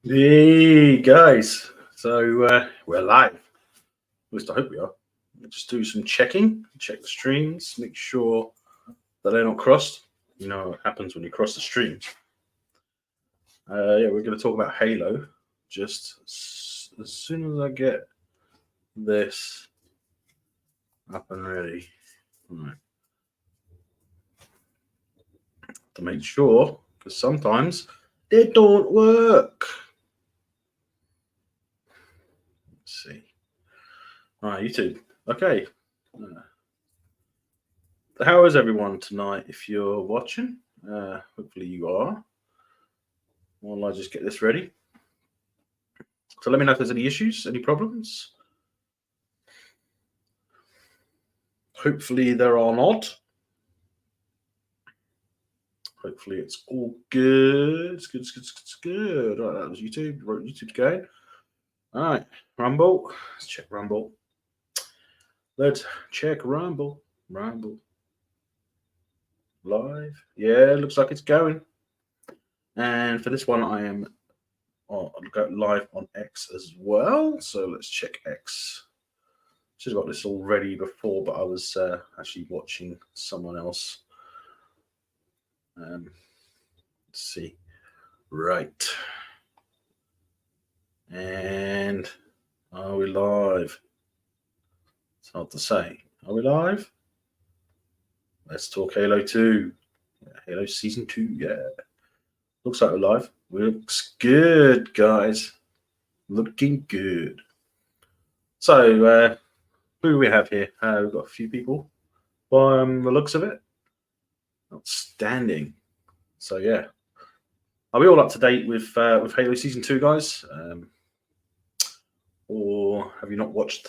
Hey guys, so we're live. At least I hope we are. We'll just do some checking, check the streams, make sure that they're not crossed. You know what happens when you cross the streams. Yeah, we're going to talk about Halo just as soon as I get this up and ready. Right. To make sure, because sometimes they don't work. Let's see. All right, YouTube. Okay. How is everyone tonight? If you're watching, hopefully you are. While I just get this ready. So let me know if there's any issues, any problems. Hopefully there are not. Hopefully it's all good. It's good. It's good. All right, that was YouTube. YouTube's going. All right, Rumble. Let's check Rumble. Let's check Rumble. Rumble. Live. Yeah, looks like it's going. And for this one, I am live on X as well. So let's check X. Should have got this all ready before, but I was actually watching someone else. Let's see. Right. And are we live? It's hard to say. Are we live? Let's talk Halo 2. Yeah, Halo Season 2, yeah. Looks like we're live. Looks good, guys. Looking good. So, who do we have here? We've got a few people. By the looks of it, outstanding. So yeah, are we all up to date with Halo Season 2, guys? Or have you not watched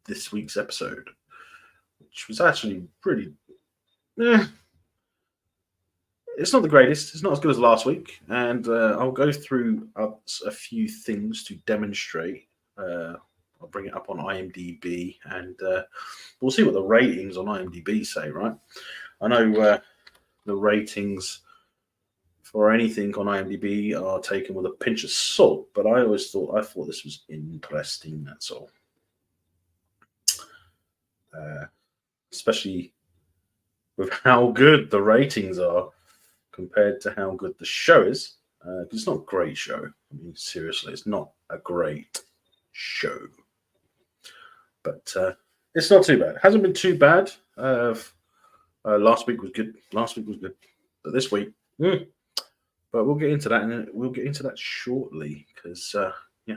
this week's episode, which was actually pretty? It's not the greatest. It's not as good as last week, and I'll go through a few things to demonstrate. I'll bring it up on IMDb, and we'll see what the ratings on IMDb say. Right? I know the ratings for anything on IMDb are taken with a pinch of salt, but I thought this was interesting. That's all. Especially with how good the ratings are compared to how good the show is. It's not a great show. I mean, seriously, it's not a great show. But it's not too bad. It hasn't been too bad. Last week was good. But this week, but we'll get into that, and we'll get into that shortly because yeah,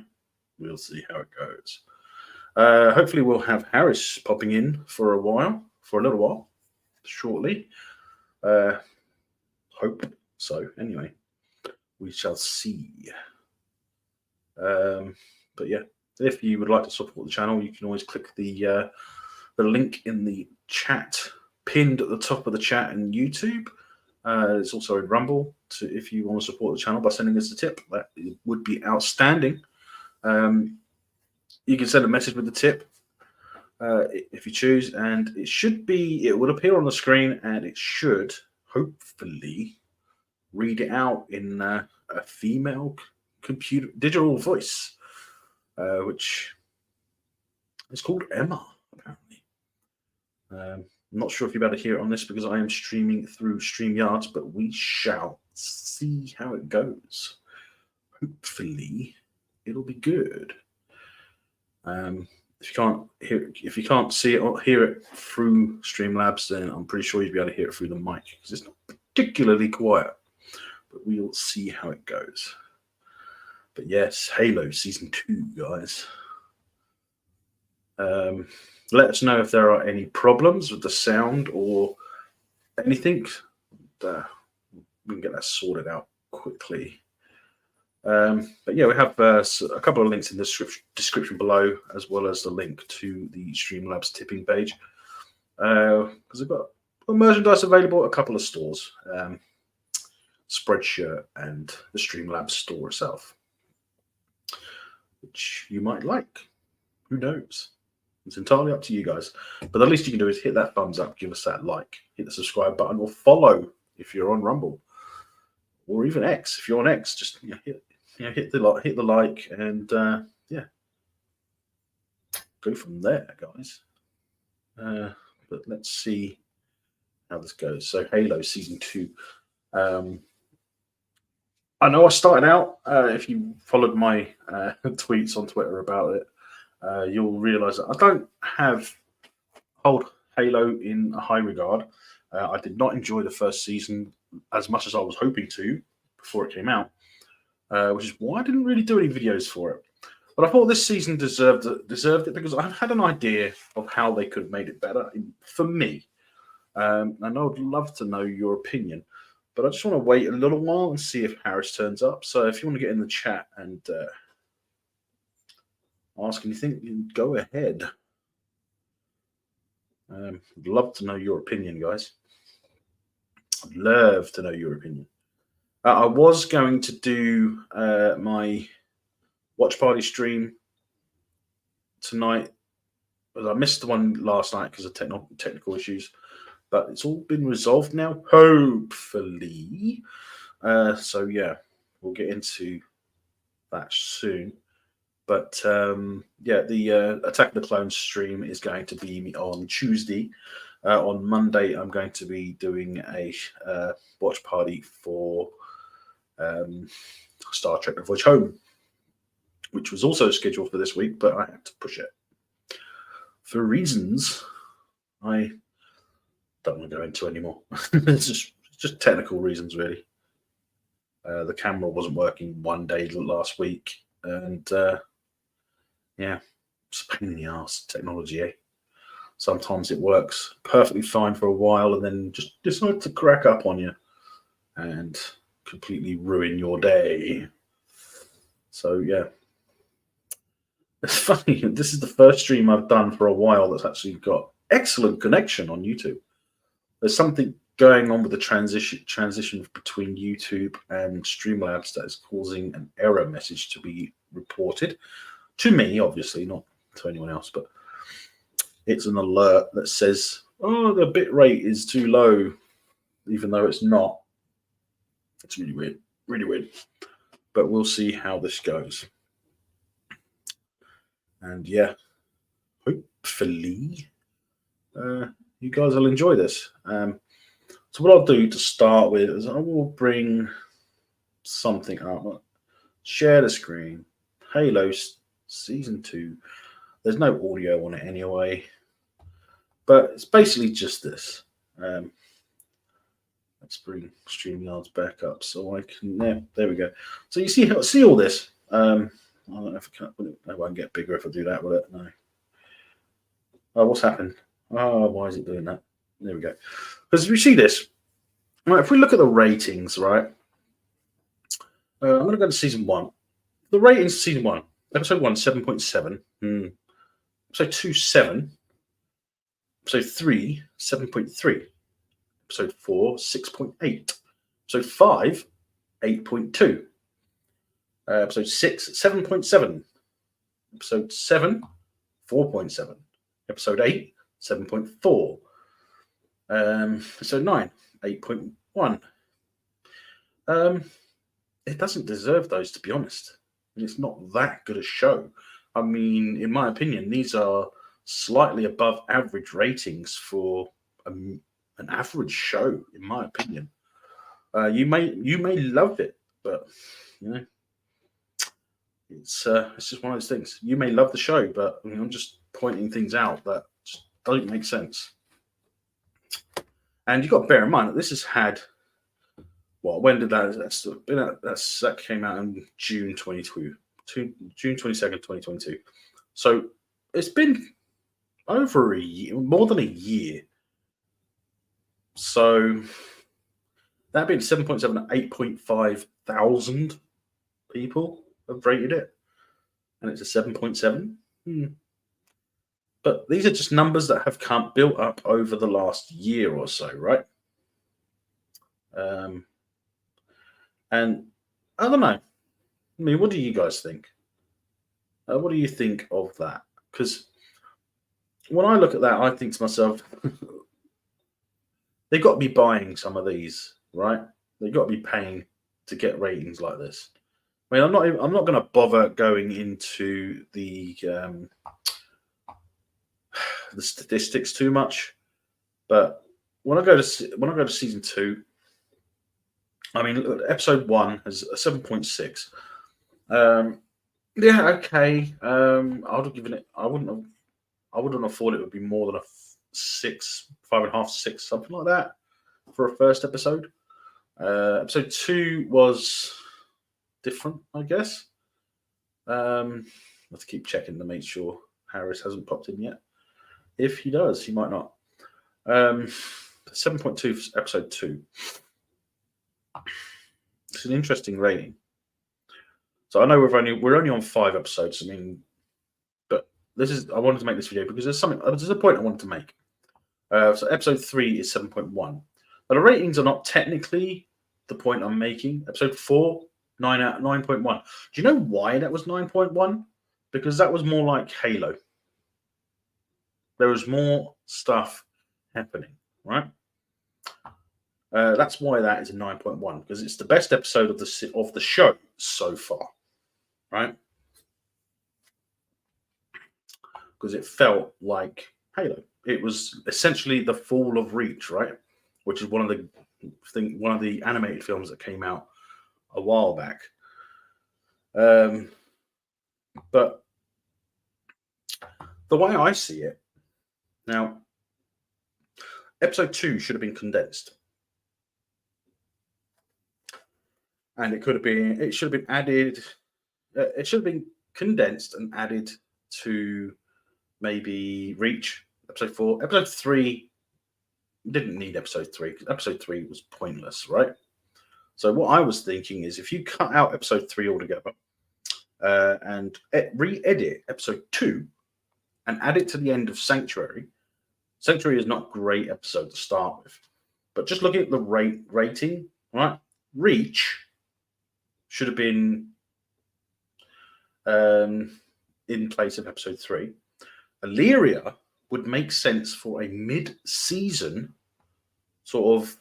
we'll see how it goes. Hopefully, we'll have Harris popping in for a little while, shortly. Hope so. Anyway, we shall see. But yeah, if you would like to support the channel, you can always click the link in the chat, pinned at the top of the chat in YouTube. It's also in Rumble. If you want to support the channel by sending us a tip, that would be outstanding. You can send a message with the tip if you choose, and it would appear on the screen, and it should hopefully read it out in a female computer digital voice, which is called Emma, apparently. I'm not sure if you're about to hear it on this because I am streaming through StreamYard, but we shall see how it goes. Hopefully, it'll be good. If you can't see it or hear it through Streamlabs, then I'm pretty sure you'll be able to hear it through the mic because it's not particularly quiet. But we'll see how it goes. But yes, Halo Season 2, guys. Let us know if there are any problems with the sound or anything. We can get that sorted out quickly. But yeah, we have a couple of links in the description below, as well as the link to the Streamlabs tipping page. Because we've got merchandise available at a couple of stores. Spreadshirt and the Streamlabs store itself, which you might like. Who knows? It's entirely up to you guys. But the least you can do is hit that thumbs up, give us that like, hit the subscribe button, or follow if you're on Rumble, or even X. If you're on X, just hit the like, and yeah, go from there, guys. But let's see how this goes. So Halo Season 2. I know I started out, if you followed my tweets on Twitter about it, you'll realize that I don't hold Halo in a high regard. I did not enjoy the first season as much as I was hoping to before it came out, which is why I didn't really do any videos for it. But I thought this season deserved it because I had an idea of how they could have made it better for me. And I would love to know your opinion, but I just want to wait a little while and see if Harris turns up. So if you want to get in the chat and ask anything, go ahead. I'd love to know your opinion, guys. I'd love to know your opinion. I was going to do my watch party stream tonight, but I missed the one last night because of technical issues. But it's all been resolved now, hopefully. So yeah, we'll get into that soon. But yeah, the Attack of the Clones stream is going to be on Tuesday. On Monday, I'm going to be doing a watch party for Star Trek: The Voyage Home, which was also scheduled for this week, but I had to push it for reasons I don't want to go into anymore. It's just technical reasons, really. The camera wasn't working one day last week, and yeah, it's a pain in the ass, technology, eh? Sometimes it works perfectly fine for a while and then just decide to crack up on you and completely ruin your day. So yeah, it's funny. This is the first stream I've done for a while that's actually got excellent connection on YouTube. There's something going on with the transition between YouTube and Streamlabs that is causing an error message to be reported to me, obviously, not to anyone else, but it's an alert that says, oh, the bit rate is too low, even though it's not. It's really weird, really weird. But we'll see how this goes. And yeah, hopefully you guys will enjoy this. So what I'll do to start with is I will bring something up. Share the screen. Halo Season 2. There's no audio on it anyway, but it's basically just this. Let's bring StreamYards back up so I can. There we go. So you see all this. I don't know if I can. It won't get bigger if I do that, will it? No. Oh, what's happened? Oh, why is it doing that? There we go. Because if you see this, right, if we look at the ratings, right, I'm going to go to season 1. The ratings of season 1, episode 1, 7.7. Episode 2, 7. Episode 3, 7.3. Episode 4, 6.8. Episode 5, 8.2. Episode 6, 7.7. Episode 7, 4.7. Episode 8, 7.4. Episode 9, 8.1. It doesn't deserve those, to be honest. It's not that good a show. I mean, in my opinion, these are slightly above average ratings for an average show, in my opinion. You may love it, but you know, it's just one of those things. You may love the show, but I mean, I'm just pointing things out that just don't make sense. And you've got to bear in mind that this has had, well, when did that came out in June 22, June 22nd, 2022. So it's been over a year, more than a year. So that being 7.7, 8.5 thousand people have rated it, and it's a 7.7. But these are just numbers that have built up over the last year or so, right? And I don't know. I mean, what do you guys think? What do you think of that? Because when I look at that, I think to myself, they've got to be buying some of these, right? They've got to be paying to get ratings like this. I mean, I'm not going to bother going into the statistics too much, but when I go to season 2, I mean, episode 1 has a 7.6. Yeah, okay. I'd have given it. I wouldn't have thought it would be more than a 6, 5.5, 6, something like that for a first episode. Episode 2 was different, I guess. I have to keep checking to make sure Harris hasn't popped in yet. If he does, he might not. 7.2 for episode 2. It's an interesting rating. So I know we're only on 5 episodes. I mean, but I wanted to make this video because there's a point I wanted to make. So episode 3 is 7.1. But the ratings are not technically the point I'm making. Episode 4, 9.1. Do you know why that was 9.1? Because that was more like Halo. There was more stuff happening, right? That's why that is a 9.1, because it's the best episode of the show so far, right? Because it felt like Halo. It was essentially the fall of Reach, right? Which is one of the animated films that came out a while back. But the way I see it now, episode 2 should have been condensed. And it should have been added. It should have been condensed and added to maybe Reach, episode 4. Episode 3 didn't need episode 3 because episode 3 was pointless, right? So what I was thinking is if you cut out episode 3 altogether and re-edit episode 2 and add it to the end of Sanctuary. Sanctuary is not a great episode to start with, but just looking at the rating, right? Reach should have been in place of episode 3. Illyria would make sense for a mid-season sort of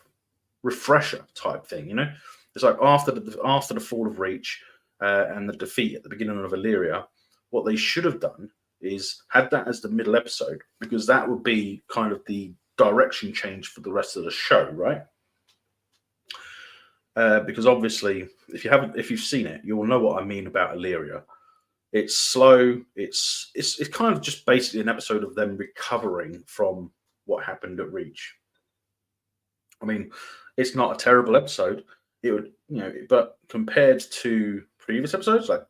refresher type thing, you know? It's like after the fall of Reach and the defeat at the beginning of Illyria, what they should have done is had that as the middle episode, because that would be kind of the direction change for the rest of the show, right? Because obviously, if you've seen it, you'll know what I mean about Illyria. It's slow. It's kind of just basically an episode of them recovering from what happened at Reach. I mean, it's not a terrible episode. It would, but compared to previous episodes, like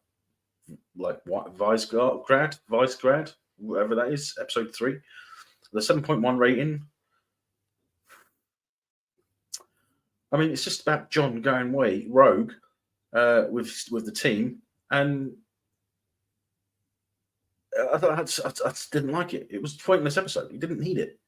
what Vicegrad, whatever that is, episode 3, the 7.1 rating. I mean, it's just about John going rogue with the team, and I just didn't like it. It was a pointless episode. You didn't need it,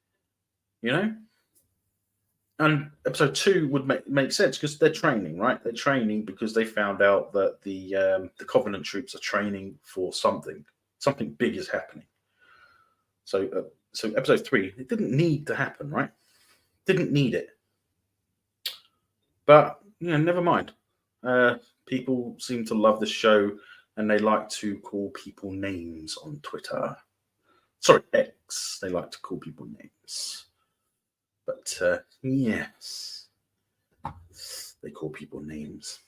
And episode 2 would make sense because they're training, right? They're training because they found out that the Covenant troops are training for something. Something big is happening. So episode 3, it didn't need to happen, right? Didn't need it. But never mind. People seem to love the show, and they like to call people names on Twitter. Sorry, X. They like to call people names. But yes, they call people names.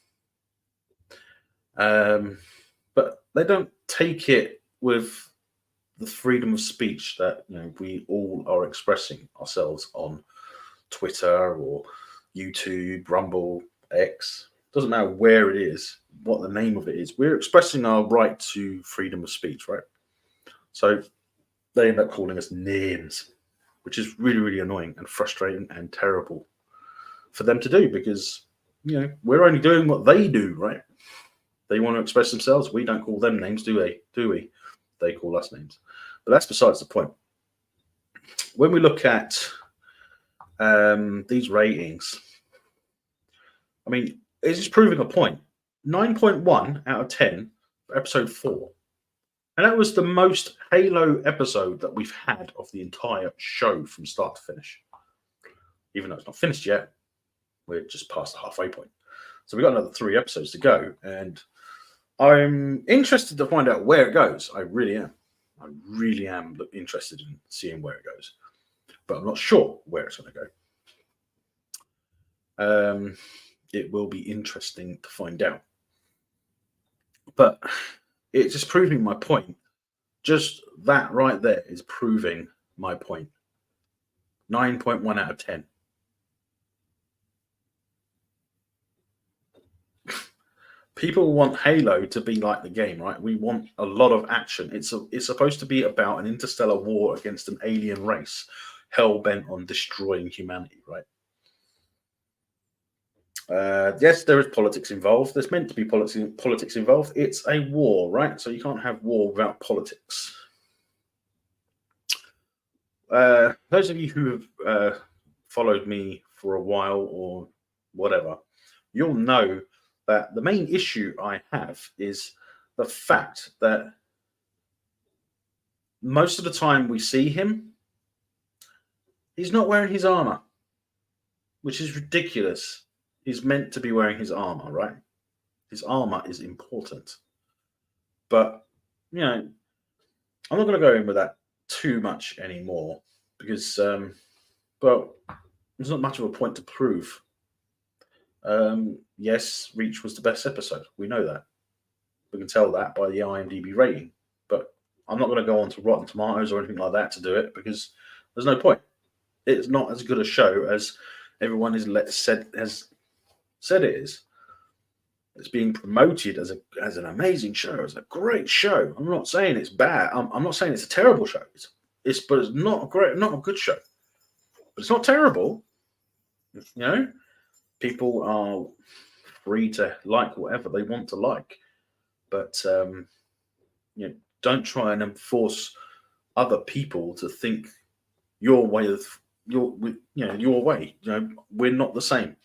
But they don't take it with the freedom of speech that we all are expressing ourselves on Twitter or YouTube, Rumble, X. Doesn't matter where it is, what the name of it is. We're expressing our right to freedom of speech, right? So they end up calling us names, which is really, really annoying and frustrating and terrible for them to do because, we're only doing what they do, right? They want to express themselves. We don't call them names, do we? They call us names. But that's besides the point. When we look at these ratings, I mean, it's just proving a point. 9.1 out of 10 for episode 4. And that was the most Halo episode that we've had of the entire show from start to finish. Even though it's not finished yet, we're just past the halfway point. So we've got another 3 episodes to go. And I'm interested to find out where it goes. I really am. I really am interested in seeing where it goes, but I'm not sure where it's going to go. It will be interesting to find out. But it's just proving my point. Just that right there is proving my point. 9.1 out of 10. People want Halo to be like the game, right? We want a lot of action. It's supposed to be about an interstellar war against an alien race hell bent on destroying humanity, right? Yes, there is politics involved. There's meant to be politics involved. It's a war, right? So you can't have war without politics. Those of you who have followed me for a while or whatever, you'll know that the main issue I have is the fact that most of the time we see him, he's not wearing his armor, which is ridiculous. He's meant to be wearing his armor, right? His armor is important. But, you know, I'm not going to go in with that too much anymore because, well, there's not much of a point to prove. Yes, Reach was the best episode. We know that. We can tell that by the IMDb rating. But I'm not going to go on to Rotten Tomatoes or anything like that to do it because there's no point. It's not as good a show as everyone has said it is. It's being promoted as an amazing show, as a great show. I'm not saying it's bad. I'm not saying it's a terrible show. But it's not a good show. But it's not terrible. You know, people are free to like whatever they want to like, but don't try and enforce other people to think your way. We're not the same.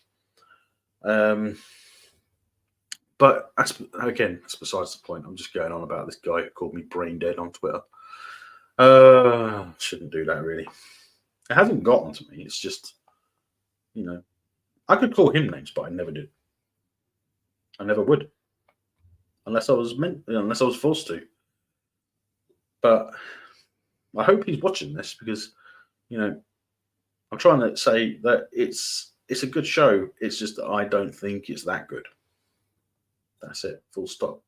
But that's besides the point. I'm just going on about this guy who called me brain dead on Twitter. Shouldn't do that really. It hasn't gotten to me. It's just, I could call him names, but I never did. I never would, unless I was forced to. But I hope he's watching this because, I'm trying to say that it's a good show. It's just that I don't think it's that good. That's it. Full stop.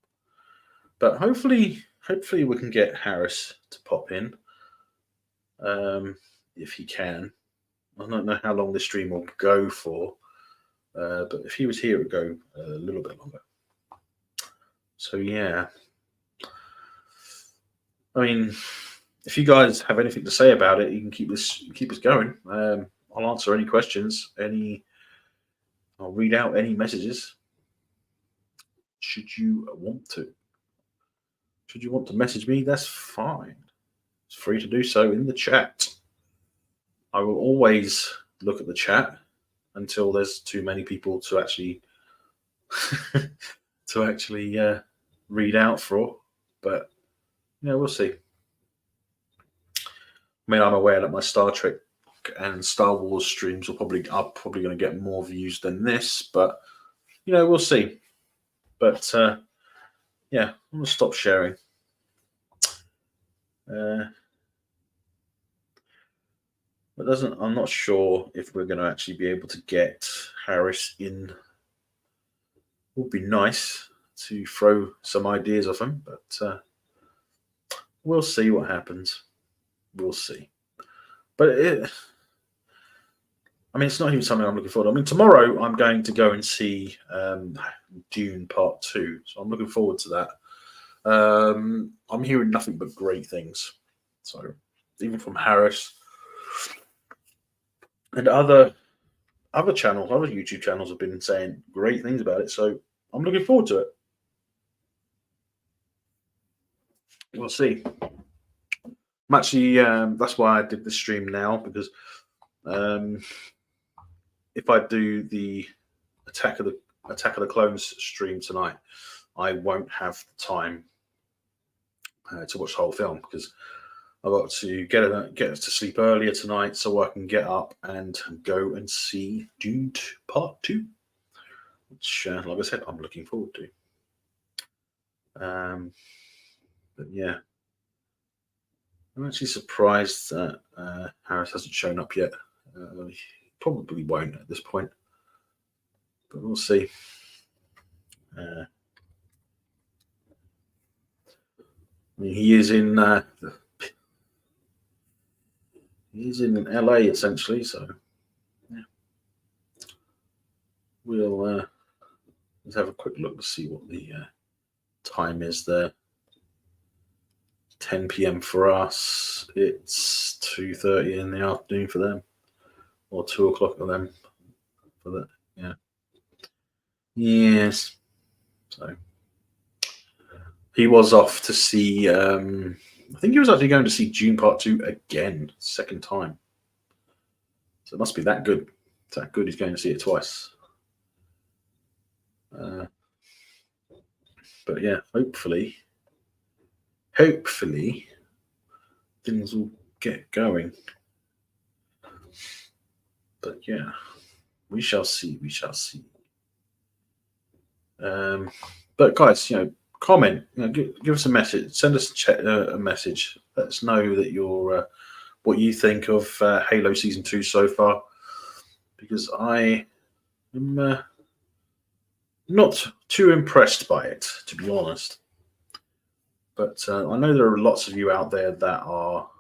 But hopefully we can get Harris to pop in, if he can. I don't know how long this stream will go for, but if he was here, it would go a little bit longer. So yeah, I mean, if you guys have anything to say about it, you can keep us going. I'll answer any questions. I'll read out any messages. Should you want to message me, that's fine. It's free to do so in the chat. I will always look at the chat until there's too many people to actually read out for. But we'll see. I mean, I'm aware that my Star Trek and Star Wars streams are probably going to get more views than this, but we'll see. But I'm going to stop sharing. I'm not sure if we're going to actually be able to get Harris in. It would be nice to throw some ideas off him, but we'll see what happens. We'll see. But it's not even something I'm looking forward to. I mean, tomorrow I'm going to go and see Dune Part 2, so I'm looking forward to that. I'm hearing nothing but great things. So even from Harris and other channels, other YouTube channels have been saying great things about it. So I'm looking forward to it. We'll see. I'm actually, that's why I did the stream now, because if I do the Attack of the Clones stream tonight, I won't have the time to watch the whole film because I've got to get to sleep earlier tonight so I can get up and go and see Dune Part 2, which, like I said, I'm looking forward to. But yeah, I'm actually surprised that Harris hasn't shown up yet. He probably won't at this point, but we'll see. I mean, he's in LA essentially, so yeah. We'll let's have a quick look to see what the time is there. 10 p.m. for us. It's 2:30 in the afternoon for them, or 2 o'clock for them. For that, yeah. Yes. So he was off to see. I think he was actually going to see June Part 2 again, second time. So it must be that good. It's that good. He's going to see it twice. But yeah, hopefully things will get going. But yeah, we shall see. We shall see. But guys, comment. Give us a message. Send us a message. Let us know that you're what you think of Halo Season 2 so far, because I am not too impressed by it, to be honest. But I know there are lots of you out there that are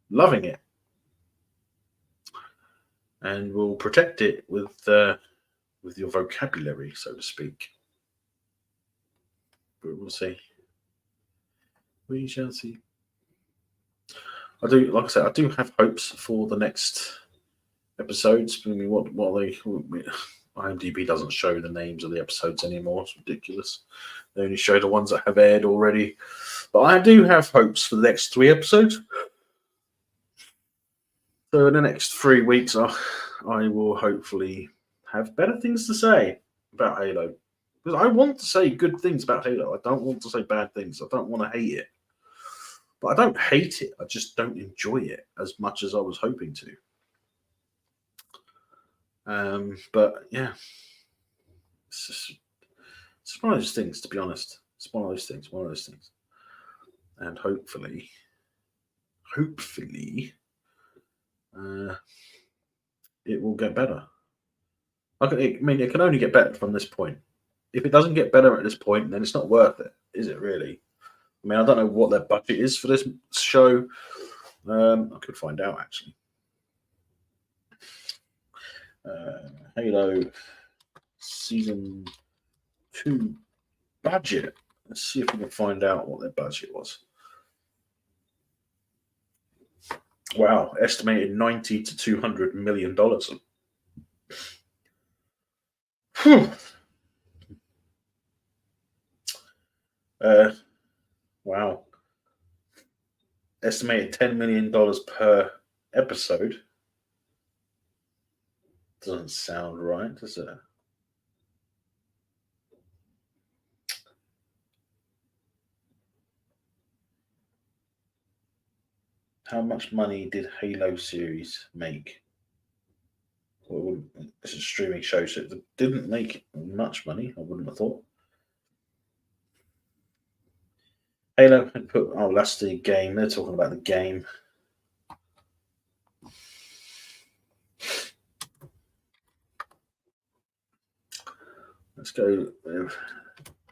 loving it and will protect it with your vocabulary, so to speak. But we'll see. We shall see. I do, like I said, I do have hopes for the next episodes. I mean, what they IMDb doesn't show the names of the episodes anymore. It's ridiculous. They only show the ones that have aired already. But I do have hopes for the next 3 episodes. So in the next 3 weeks, I will hopefully have better things to say about Halo. Because I want to say good things about Halo. I don't want to say bad things. I don't want to hate it. But I don't hate it. I just don't enjoy it as much as I was hoping to. But yeah, it's one of those things, to be honest. It's one of those things. And hopefully, it will get better. I mean, it can only get better from this point. If it doesn't get better at this point, then it's not worth it, is it really? I mean, I don't know what their budget is for this show. I could find out, actually. Halo Season 2 budget. Let's see if we can find out what their budget was. Wow, estimated $90 to $200 million. Wow. Estimated $10 million per episode. Doesn't sound right, does it? How much money did Halo series make? Well, it's a streaming show, so it didn't make much money, I wouldn't have thought. Halo had put, oh, that's the game. They're talking about the game. Let's go with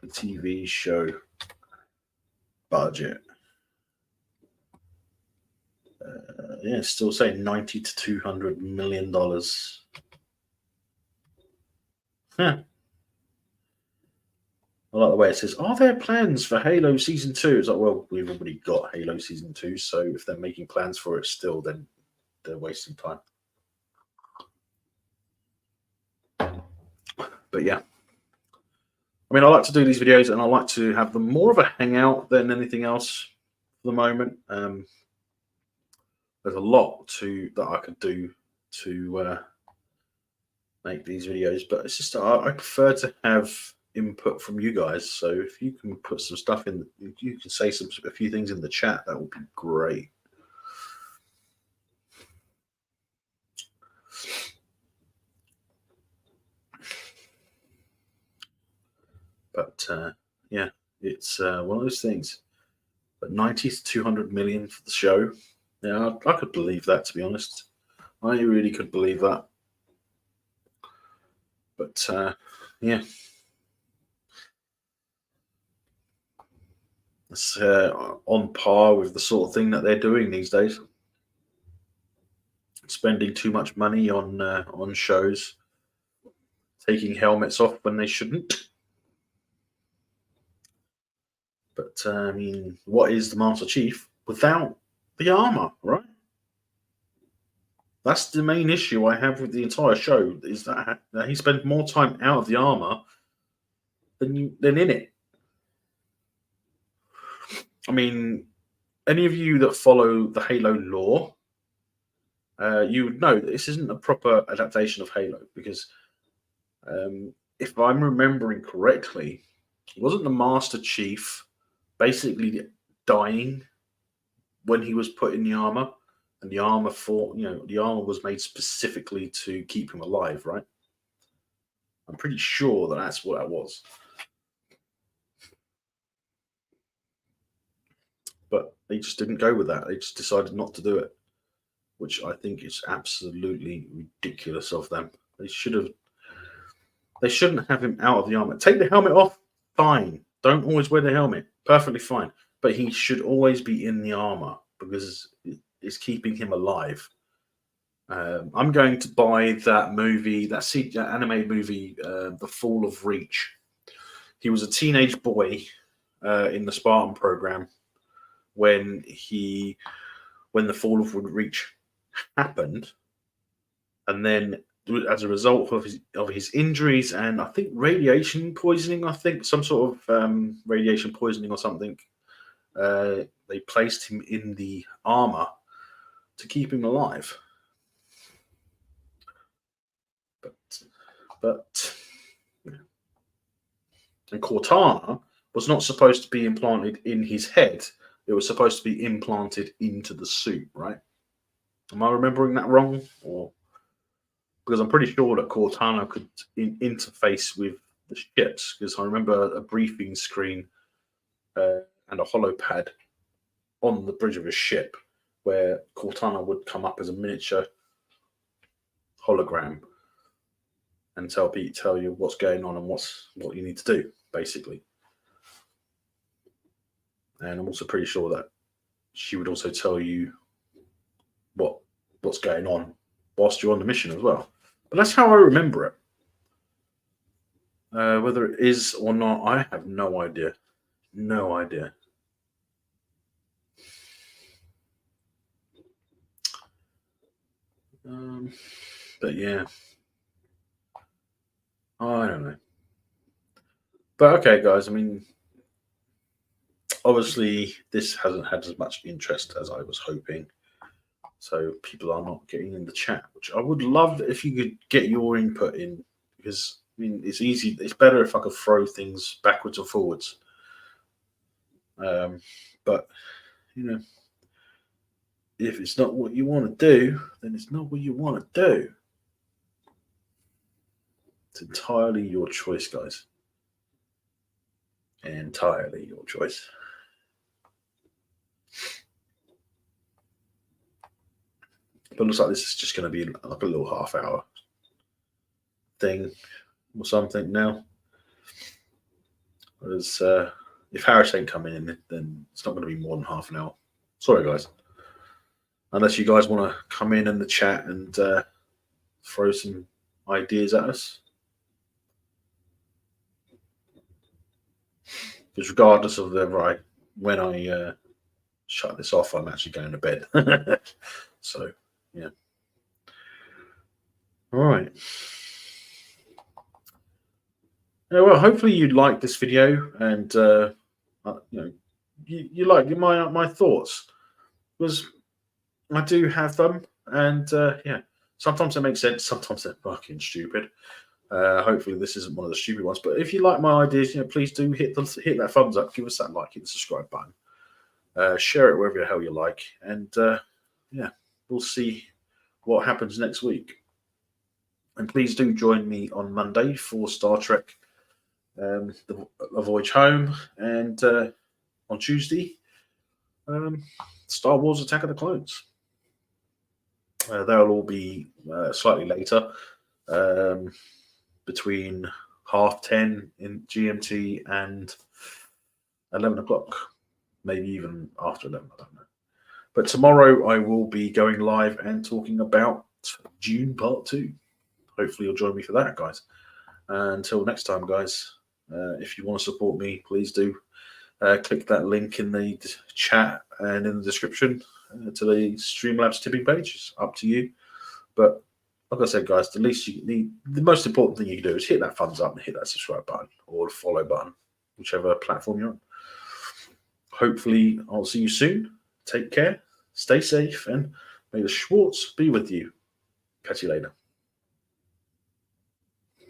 the TV show budget. Yeah, still saying $90 to $200 million. Huh. I like the way it says, are there plans for Halo Season 2? It's like, well, we've already got Halo Season 2, so if they're making plans for it still, then they're wasting time. But yeah. I mean, I like to do these videos, and I like to have them more of a hangout than anything else for the moment. There's a lot that I could do to make these videos, but it's just I prefer to have input from you guys. So if you can put some stuff in, you can say a few things in the chat, that would be great. But yeah, It's one of those things. But 90 to 200 million for the show. Yeah, I could believe that, to be honest. I really could believe that. But yeah, it's on par with the sort of thing that they're doing these days. Spending too much money on shows, taking helmets off when they shouldn't. But I mean, what is the Master Chief without the armor, right? That's the main issue I have with the entire show is that he spent more time out of the armor than in it. I mean, any of you that follow the Halo lore, you would know that this isn't a proper adaptation of Halo because if I'm remembering correctly, wasn't the Master Chief basically dying when he was put in the armor? And the armor the armor was made specifically to keep him alive, right? I'm pretty sure that that's what that was. But they just didn't go with that. They just decided not to do it, which I think is absolutely ridiculous of them. They shouldn't have him out of the armor. Take the helmet off, fine. Don't always wear the helmet, perfectly fine. But he should always be in the armor because it's keeping him alive. I'm going to buy that movie, that anime movie, The Fall of Reach. He was a teenage boy in the Spartan program when the Fall of Reach happened, and then as a result of his injuries and I think radiation poisoning, some sort of radiation poisoning or something, they placed him in the armor to keep him alive. But and Cortana was not supposed to be implanted in his head. It was supposed to be implanted into the suit, right? Am I remembering that wrong? Or because I'm pretty sure that Cortana could interface with the ships, because I remember a briefing screen and a holo pad on the bridge of a ship where Cortana would come up as a miniature hologram and tell you what's going on and what you need to do, basically. And I'm also pretty sure that she would also tell you what's going on whilst you're on the mission as well. But that's how I remember it. Whether it is or not, I have no idea. No idea. But yeah, I don't know. But okay, guys. I mean, obviously, this hasn't had as much interest as I was hoping. So people are not getting in the chat, which I would love if you could get your input in, because I mean, it's easy. It's better if I could throw things backwards or forwards. But you know, if it's not what you want to do, then it's not what you want to do. It's entirely your choice, guys. Entirely your choice. But it looks like this is just going to be like a little half-hour thing or something now. Whereas if Harris ain't coming in, then it's not going to be more than half an hour. Sorry, guys. Unless you guys want to come in the chat and throw some ideas at us. Because regardless of when I shut this off, I'm actually going to bed. So, yeah. All right. Yeah, well, hopefully you liked this video and you like my thoughts, because I do have them, and yeah, sometimes they make sense, sometimes they're fucking stupid. Hopefully this isn't one of the stupid ones. But if you like my ideas, please do hit that thumbs up, give us that like, hit the subscribe button, share it wherever the hell you like, and yeah, we'll see what happens next week. And please do join me on Monday for Star Trek A Voyage Home, and on Tuesday, Star Wars: Attack of the Clones. They'll all be slightly later, between 10:30 in GMT and 11 o'clock, maybe even after 11. I don't know. But tomorrow I will be going live and talking about Dune Part 2. Hopefully you'll join me for that, guys. Until next time, guys, if you want to support me, please do click that link in the chat and in the description to the Streamlabs tipping page. It's up to you. But like I said, guys, the most important thing you can do is hit that thumbs up and hit that subscribe button or the follow button, whichever platform you're on. Hopefully I'll see you soon. Take care, stay safe, and may the Schwartz be with you. Catch you later.